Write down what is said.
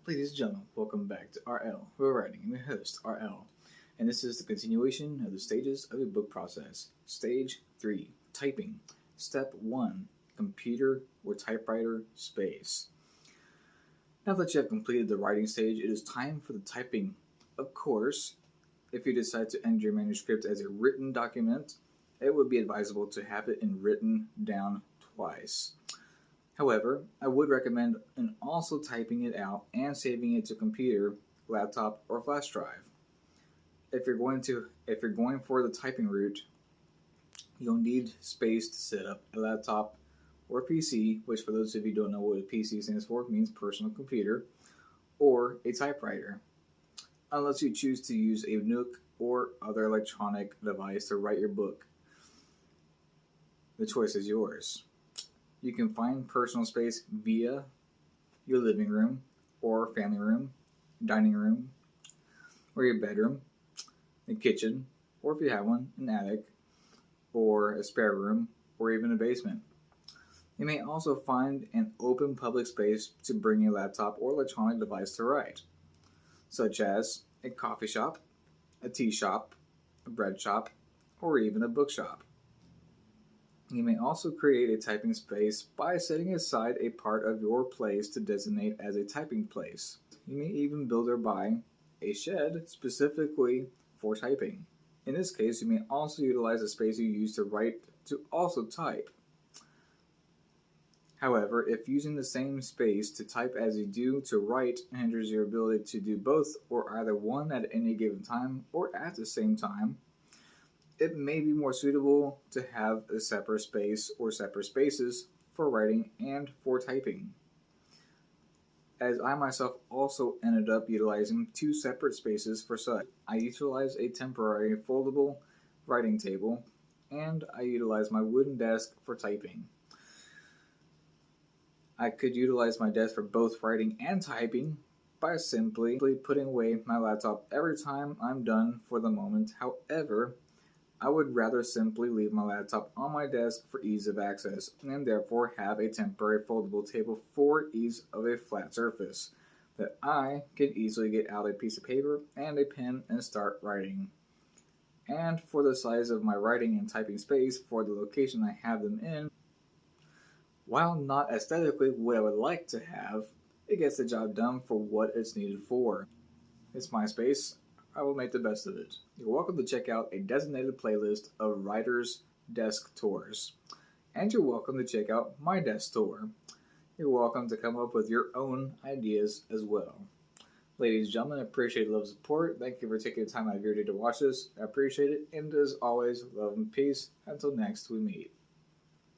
Ladies and gentlemen, welcome back to RL. We're writing. I'm your host, RL, and this is the continuation of the stages of the book process. Stage 3, typing. Step 1, computer or typewriter space. Now that you have completed the writing stage, it is time for the typing. Of course, if you decide to end your manuscript as a written document, it would be advisable to have it in written down twice. However, I would recommend also typing it out and saving it to computer, laptop, or flash drive. If you're going for the typing route, you'll need space to set up a laptop or PC, which for those of you who don't know what a PC stands for, means personal computer, or a typewriter. Unless you choose to use a Nook or other electronic device to write your book. The choice is yours. You can find personal space via your living room or family room, dining room, or your bedroom, the kitchen, or if you have one, an attic, or a spare room, or even a basement. You may also find an open public space to bring a laptop or electronic device to write, such as a coffee shop, a tea shop, a bread shop, or even a bookshop. You may also create a typing space by setting aside a part of your place to designate as a typing place. You may even build or buy a shed specifically for typing. In this case, you may also utilize the space you use to write to also type. However, if using the same space to type as you do to write hinders your ability to do both or either one at any given time or at the same time, it may be more suitable to have a separate space or separate spaces for writing and for typing. As I myself also ended up utilizing two separate spaces for such, I utilized a temporary foldable writing table and I utilized my wooden desk for typing. I could utilize my desk for both writing and typing by simply putting away my laptop every time I'm done for the moment. However, I would rather simply leave my laptop on my desk for ease of access and therefore have a temporary foldable table for ease of a flat surface that I can easily get out a piece of paper and a pen and start writing. And for the size of my writing and typing space for the location I have them in, while not aesthetically what I would like to have, it gets the job done for what it's needed for. It's my space. I will make the best of it. You're welcome to check out a designated playlist of writers' desk tours. And you're welcome to check out my desk tour. You're welcome to come up with your own ideas as well. Ladies and gentlemen, I appreciate the love and support. Thank you for taking the time out of your day to watch this. I appreciate it. And as always, love and peace. Until next we meet.